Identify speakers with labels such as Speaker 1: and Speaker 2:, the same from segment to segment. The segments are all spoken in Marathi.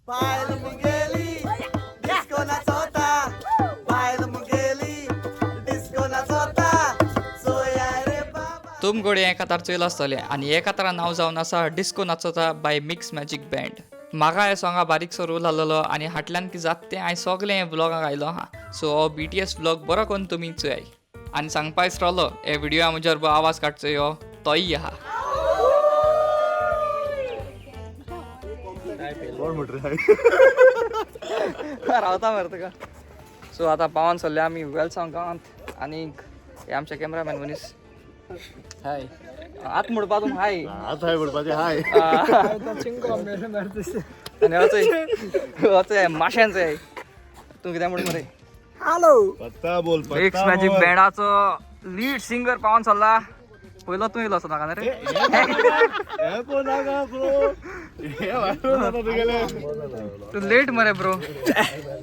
Speaker 1: बाहेर गेली डिस्को नाचवता बाहेर गेली डिस्को नाचवता सोया रे बाबा
Speaker 2: तुमकडे एका तार चोयला आसतले आणि एका तारा नाव जावन आसा डिस्को नाचोता बाय मिक्स मॅजिक बँड. म्हाका हे सॉंगा बारीकसो रोल आसलेलो आणि हाटल्यान की जात तें हांवें सगलें हे ब्लॉगाक आयलो हा. सो हो BTS ब्लॉग बरो करून तुमी चोय आणि सांगपा इसरलो हे व्हिडिओ म्हज्या बरोबर आवाज काडचो यो तोय आहा. रावता मरता का. सो आता पावन सरले आमी वेलसांव गांवांत आणि हे आमचे कॅमेरामॅन मनीस. हाय आत म्हणपा तुम हाय
Speaker 3: आता आहे बडपाचे हाय
Speaker 2: आणि होचंय माश्यांचं आहे. तू कितें म्हणून मरे
Speaker 3: पत्ता बोल
Speaker 2: मिक्स मॅजिक बँडाचो लीड सिंगर पावन सरला. पयलो तूं येयलो असो नाका ना रे. तू लेट मरे ब्रो.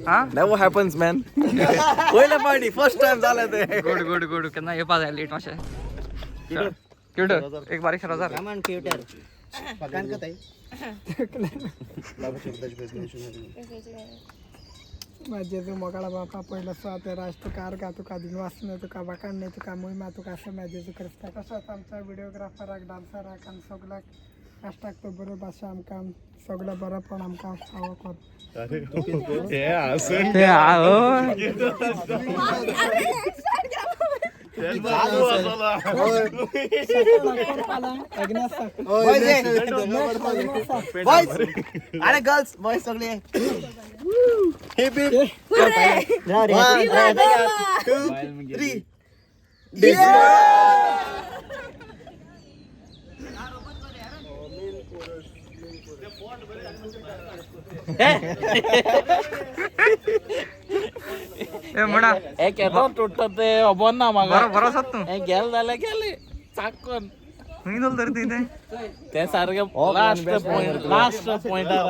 Speaker 2: हा
Speaker 1: नेवर हॅपन्स मॅन पहिल्या पार्टी फर्स्ट टाइम झालं ते
Speaker 2: गुड गुड गुड केन्ना येवपा जाय लेट मातशें. क्युटर एक बारीक हजार
Speaker 4: माझे मोगाळा बापा पहिला स्वात राज तुका अर्गा तुका दिनवासने तुका बाकांडे तुका मोहिमा तुका असं माझे करता तसोच आमच्या व्हिडिओग्राफराक डान्सराक आनी सगळ्याक आष्टाक तो बरो भाशा आमकां सगळं बरं पण आमकां फावो कर.
Speaker 1: अरे गर्ल्स बॉयज सगळे हिप हिप 1 2 3
Speaker 2: ए म्हणा
Speaker 5: हे केदो तुटता ते अबोन ना म्हाका
Speaker 2: बरो बरो आसात तूं.
Speaker 5: हे गेल जाल्यार गेले चाकून
Speaker 2: खंय दोल तर तिथे
Speaker 5: ते सारखे लास्ट पॉइंटार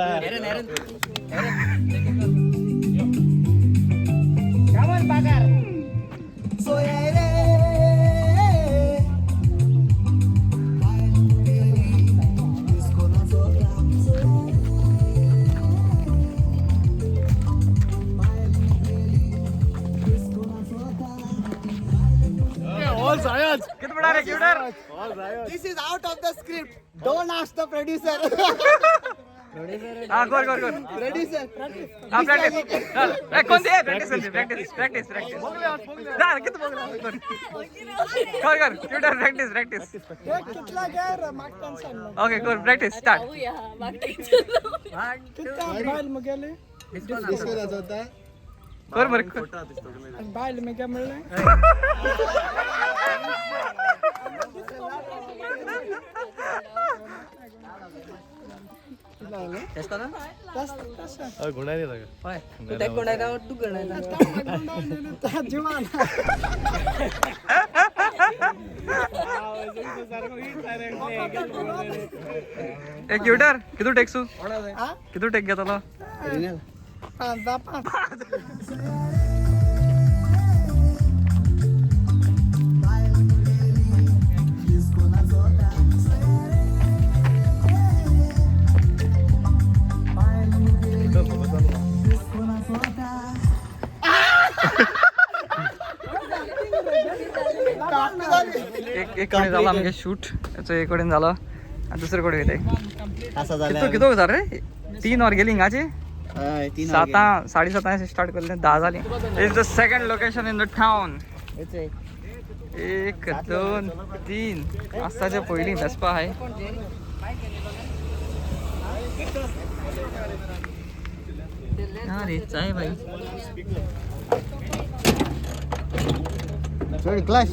Speaker 1: सोया रे डिस्को
Speaker 2: किती बडा रे क्युटर.
Speaker 1: This is out of the script. Don't ask the producer.
Speaker 2: हा गोर गोर गोर
Speaker 1: Producer.
Speaker 2: हा प्रॅक्टिस चल ए कोण दे प्रॅक्टिस प्रॅक्टिस जा किती बोल कर कर क्युटर प्रॅक्टिस
Speaker 4: कितला गैर मागतान सांगलो
Speaker 2: ओके कर प्रॅक्टिस स्टार्ट.
Speaker 4: कितना बायल मुगेले
Speaker 1: Disco नाचवता.
Speaker 2: कर मरे
Speaker 4: बायल मुगे म्हणले
Speaker 3: गुणाने
Speaker 4: जीवन
Speaker 2: ए क्युटर कितू टेक्सू कितू टेक घेतलो.
Speaker 4: 5
Speaker 2: एक कडेन झाला आमगे शूट याचं एक कडेन झालं आणि दुसरे कडेन येते.
Speaker 1: असं
Speaker 2: किती हजार रे 3 वर गेली हिंगाची 7 7:30 स्टार्ट करले 10 झाली. Is the second location in the town. 1 2 3 आस्ताच्या पयलीं वेस्पा आहे. अरे चाय भाई
Speaker 1: Third class.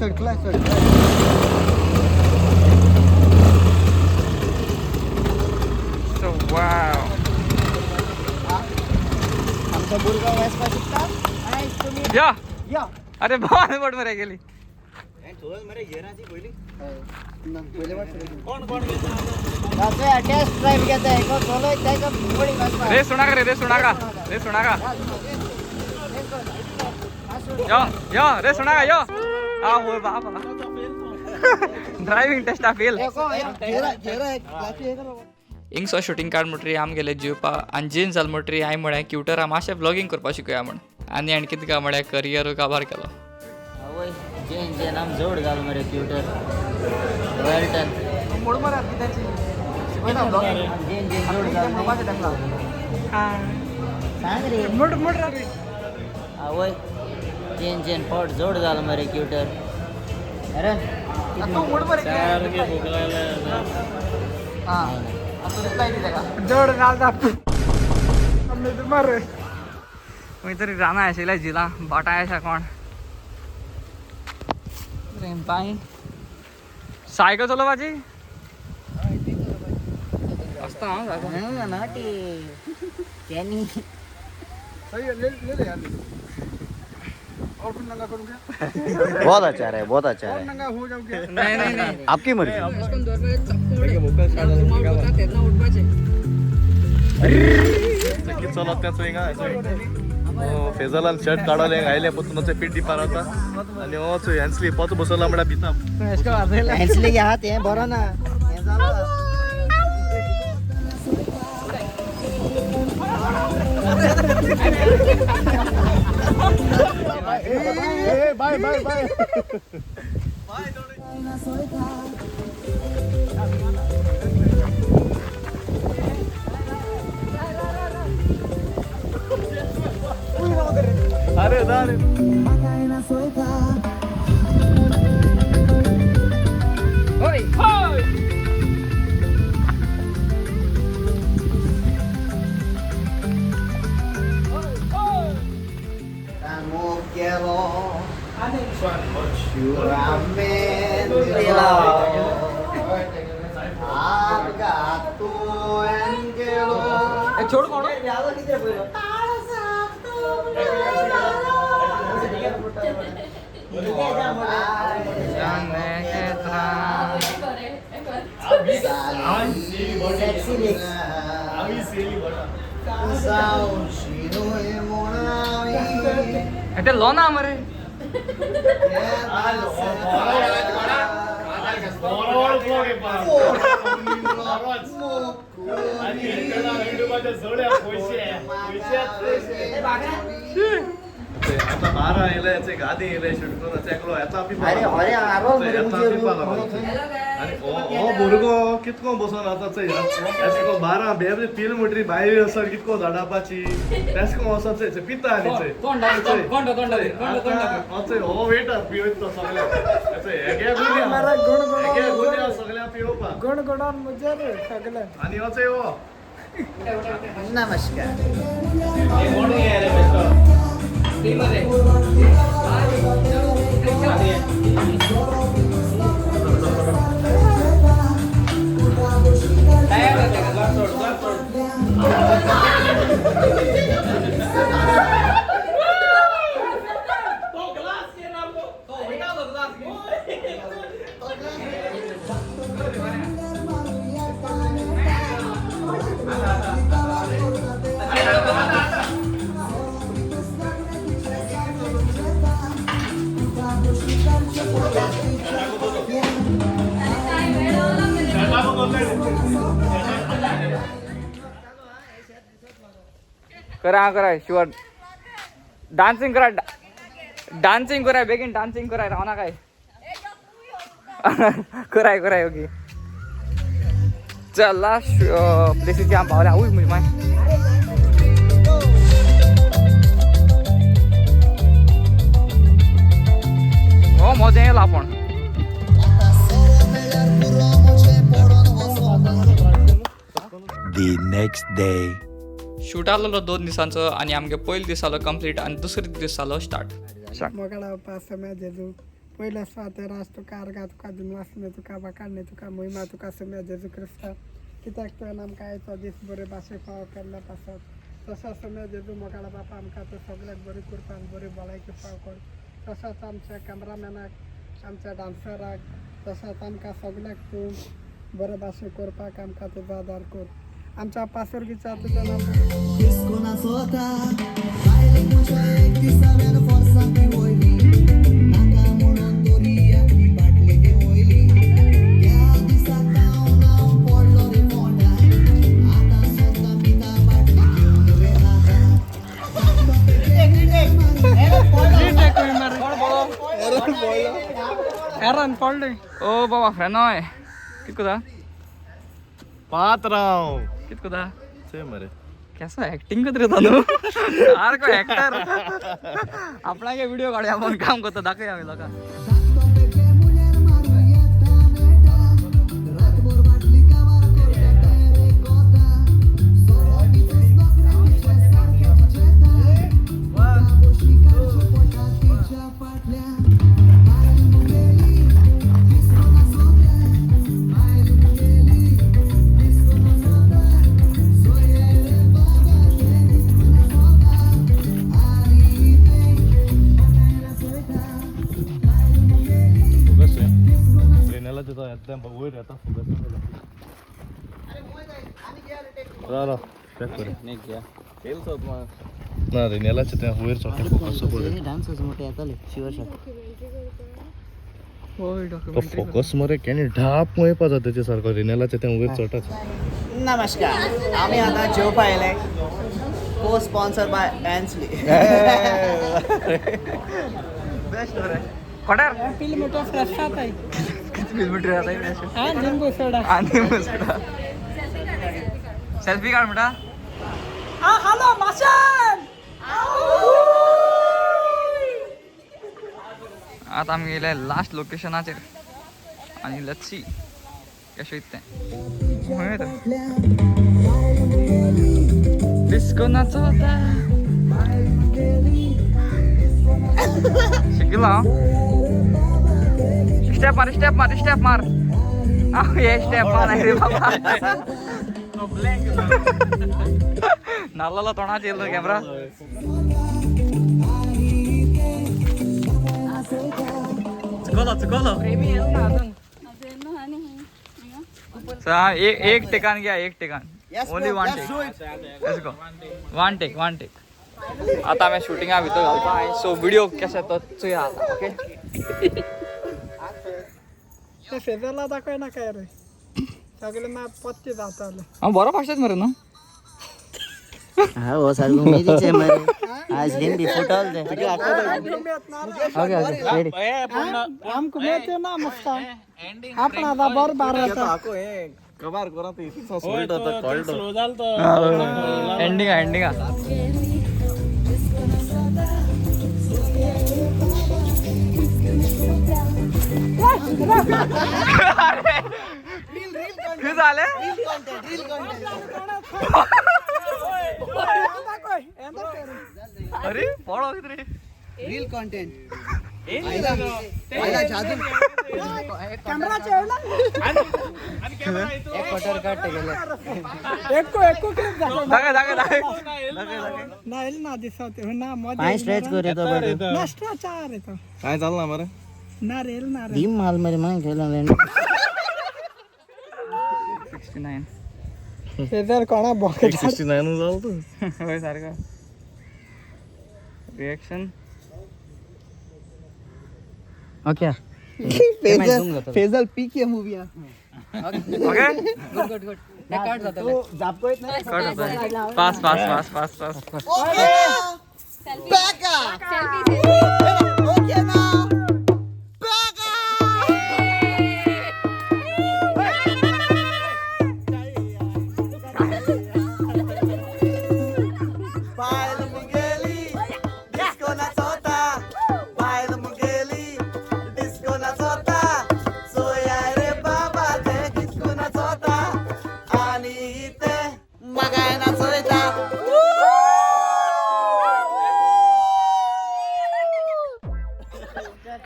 Speaker 2: so wow.
Speaker 1: आमचा बुरगाव वेस्पा शिकता.
Speaker 2: या अरे बहुत बड मरे गेली.
Speaker 1: टेस्ट ड्राइव घेता है को चलो त्याचा बडी वेस्पा.
Speaker 2: रे सुना का यो रे सुना का यो आ हो बाबा ड्राइविंग टेस्ट फेल.
Speaker 1: घेरा एक क्लास हे करो.
Speaker 2: हिंगसो शूटिंग काड म्हणटरी आम गेले जिवपा आनी जीन जाल म्हणटरी हांवें म्हळें क्युटरा मातशें व्लॉगिंग करपा शिकया म्हण आनी हांवें कितें काय म्हळ्यार करियर काबार केलो.
Speaker 6: आवय जेन आम जोड घाल मरे ट्विटर वेल्टन जेन जोड घाल सांग रे
Speaker 4: मोठ रे
Speaker 6: आवय जेन पोट जोड घाल मरे ट्विटर अरे
Speaker 5: सारखे भूक लागल्या
Speaker 4: जोड घाल मरे
Speaker 2: खंय तरी रानां आशिल्लें जिला बाटाय आसा कोण पांय सायकल चलोवपाची आसता हांव सायकल
Speaker 6: नाटी त्यांनी
Speaker 4: और कुछ नंगा करूँ क्या
Speaker 1: बहुत अच्छा है, बहुत अच्छा
Speaker 4: और
Speaker 1: है.
Speaker 4: नंगा हो जाऊँ क्या
Speaker 2: नाही नाही नाही
Speaker 1: आपकी मर्जी.
Speaker 3: किती चलत त्याचं हिंगा फेजलान शर्ट काढले घायले पण तुमचे पीठ दिपार होता आणि हो हॅन्सली पोत बसवला म्हणा भिता
Speaker 6: हॅन्सली घ्या हात हे बरं ना हे झालं
Speaker 3: बाय बाय बाय अरे अरे
Speaker 2: छोड कोण এটা ল না আমারে
Speaker 3: आता बारा येले याचे गादी येले शूट करून एकलो येता पी
Speaker 6: अरे अरे आरो मरे
Speaker 3: आणि ओ भुरगो कितको बसून आतां चंय एसको 12 बेबरी पील म्हणटरी बायरी असो कितको झाडापाची तेसको असो चंय पिता आनी चंय चंय हो वेटर पिवत तो सगळे चंय एगे गुन्या सगळ्या पिवपाक
Speaker 4: गुण गुणान मजा रे सगळं
Speaker 3: आणि हो चंय हो
Speaker 6: नमस्कार
Speaker 2: करा शिवर डान्सिंग करा बेगीन डान्सिंग कराय रावना काय कराय ओके चल लास्ट प्लेसीची आम पावल्या आवय म्हणजे माय हो मजा येईल आपण
Speaker 7: The next day.
Speaker 2: शूट आलेलो 2 दिसांचो आणि आमगे पयलो दीस जालो कंप्लीट आणि दुसरे दीस जालो स्टार्ट
Speaker 4: मोगळा पास समय जेजू पहिला स्वाते रास तुका अर्गा तुका दिन वाचणे तुका बाकाडणे तुका महिमा तुका समय जेजू क्रिस्ता कित्याक तुवें आमकां आयचो दीस बरे भाशे फाव केल्ल्या पासत तसो समय जेजू मोगळा बापा आमकां तो सगळ्याक बरी करपा आनी बरी भलायकी फाव कर तसोच आमच्या कॅमेरामॅनाक आमच्या डान्सराक तसोच आमकां सगळ्याक तूं बरे भाशे करपाक आमकां तुजो आदार कर आमच्या पासुरगीच्या तुझं नाव Aaron पडले
Speaker 2: ओ बाबा फ्रेंड कितको था
Speaker 3: पात्रांव
Speaker 2: कितको था
Speaker 3: से मरे
Speaker 2: कैसा एक्टिंग करत रे तनु यार को एक्टर आपला के व्हिडिओ काढूया आपण काम करतो दाखवूया आम्ही लोका
Speaker 3: ट्रेनला तिथं एकदम वयर येता फुगत रारा चेक कर
Speaker 5: नाही घ्या
Speaker 3: ना रेनेलाचे त्या वयर चोटे फोकस पडे
Speaker 6: डान्सच मोठे येताले शिवशात
Speaker 2: होय
Speaker 3: तो
Speaker 2: डॉक्युमेंटरी
Speaker 3: फोकस मरे केनी ढाप मुळे पाजा त्याच्या सारखं रेनेलाचे त्या वयर चोटाच
Speaker 6: नमस्कार आम्ही आता जेव पाहिलंय को स्पॉन्सर बाय डॅन्सली
Speaker 2: बेस्ट रे कोडर
Speaker 4: किलोमीटर फ्रेशात आहे
Speaker 2: किलोमीटर आता आहे
Speaker 4: हा लिंबू सोडा
Speaker 2: आणि मस्त सेल्फी काढ बेटा
Speaker 4: हा हॅलो माशन
Speaker 2: आता आम्ही गेले लास्ट लोकेशनाचेर आणि लच्छी कशें येते डिस्को नाचवता शिकलो स्टेप मार हे स्टेप मार रे बाबा नालाला तोंडात येईल कॅमेरा चुकलो एक ठिकाण घ्या एक ठिकाण only one take let's go one take आता आम्ही शूटिंगा भितर घालता सो व्हिडिओ कशें तो चोया आता ओके
Speaker 4: ते फेजरला दाखवाय ना काय रे सगळे ना पत्ते जाताले
Speaker 2: हांव बरो भाशेंत मरे न्हू
Speaker 6: हा हो सारखं उमेदीचे मरे आज हिंदी फुटल दे रेडी
Speaker 4: आमको मेते ना मस्त आपला दा बर बाराता
Speaker 3: कबार करा ते सोल्ट होता कॉल्ड
Speaker 5: स्लो झालतो
Speaker 2: एंडिंग झाले अरे पळो किती रे
Speaker 6: रील कंटेंट
Speaker 4: कॅमेरा चेवला
Speaker 6: एक कटर कट गेले
Speaker 4: एको क्लिप दाखव
Speaker 2: दागे
Speaker 4: नाही ना दिसते ना मध्ये
Speaker 6: पाय स्ट्रेच करे तो बरं
Speaker 4: ना स्ट्रेचार आहे तो
Speaker 3: काय चालला मरे
Speaker 4: ना रेल ना रे
Speaker 6: भीम माल मेरे मांग खेलना रे
Speaker 2: 69
Speaker 4: फेजर कोणा बॉकेट
Speaker 3: 69 झालं तू
Speaker 2: होय सारखं रिएक्शन
Speaker 6: ओके
Speaker 4: फेजल पीक या मूवी
Speaker 2: ओके
Speaker 6: कट जातो जापको येत नाही
Speaker 2: पास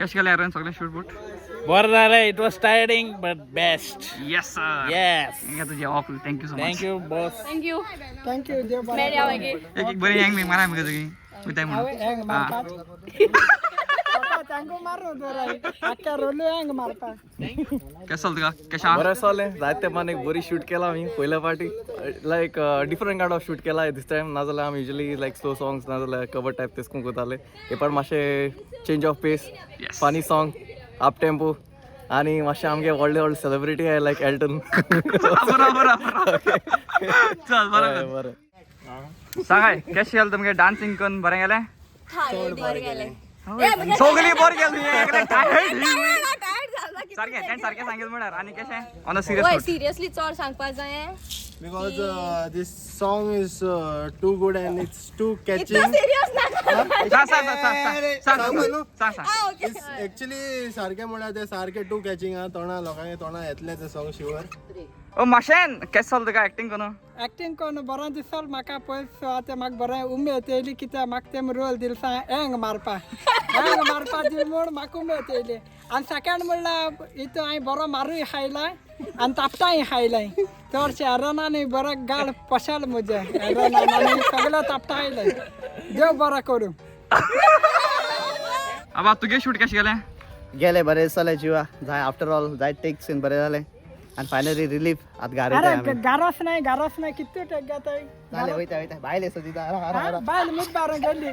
Speaker 2: कशें केलें यार सगळें शूट बूट
Speaker 5: बरं झालं it was tiring but best
Speaker 2: yes sir
Speaker 5: yes
Speaker 2: हिंगा तुझे ऑफ thank you so much
Speaker 5: thank you boss
Speaker 4: thank you देव
Speaker 2: एक बरी हँग मी मारा मी तुझी उताय
Speaker 4: हँग मारतात थँक्यू मारू जरा अख्ख्या रोले हँग मारतात
Speaker 2: कसं तुका कशा
Speaker 3: बरें चले जायते मान एक बरी शूट केला आमी पयल्या फाटी like different kind of shoot केला दीस टायम नाजाल्यार आमी युजली लायक स्लो सॉंग्स नाजाल्यार कवर टायप तेच करून करताले हे पण मातशें change of pace funny song up tempo आणि मातशें आमगे व्हडले सेलिब्रिटी आहाय लायक एल्टन
Speaker 2: चल बरें सांगाय कशें गेलें तुमगे डान्सिंग करून बरें गेलें
Speaker 8: बरें गेलें
Speaker 2: सगळी बरें गेली सारखे सारखे सांगेल म्हणणार आणि कशें ऑन अ
Speaker 8: वय
Speaker 2: सिरियस
Speaker 8: सिरियसली चड सांगपा जाय
Speaker 9: because this song is too good and it's too catchy.
Speaker 8: Serious
Speaker 9: It's actually सारखे म्हणल्यार ते सारखे too catching हा तोंडा लोकांचे तोंडा येतले ते song sure.
Speaker 2: ओ माशेन केस चल तुका एक्टिंग करून
Speaker 4: एक्टिंग करून बरो दिसलो म्हाका पयस सो आतां म्हाका बरें उमेद येयली कित्याक म्हाका तेम रोल दिल सा हँग मारपा दिल म्हूण म्हाका उमेद येयली आनी सेकंड म्हणल्यार हितू हांवें बरो मारूय खायलाय आनी तापटाय खायलाय चडशे एरनांनी बरो गाळ पशाल म्हजे एरनान आनी सगळे तापटा खायलाय देव बरो करूं
Speaker 2: आबा तुगे शूट कशें गेलें
Speaker 1: गेले बरे चले जिवा जाय आफ्टर ऑल जाय टेक सीन बरे जाले आणि फायनली रिलीफ आत गारे
Speaker 4: अरे गारोस नाही कितू टेक घेताय
Speaker 1: जाले वयता भायले सदिता
Speaker 4: बायल मीच बारा गेली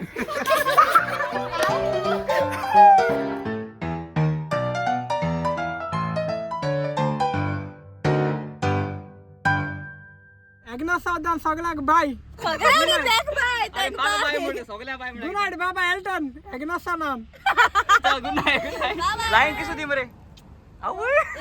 Speaker 4: एकना सावधान सगळ्याक बाय गुड नाईट बाबा एल्टन एकना सालाम
Speaker 2: गुड नाईट लाईन किसू दी मरे आवय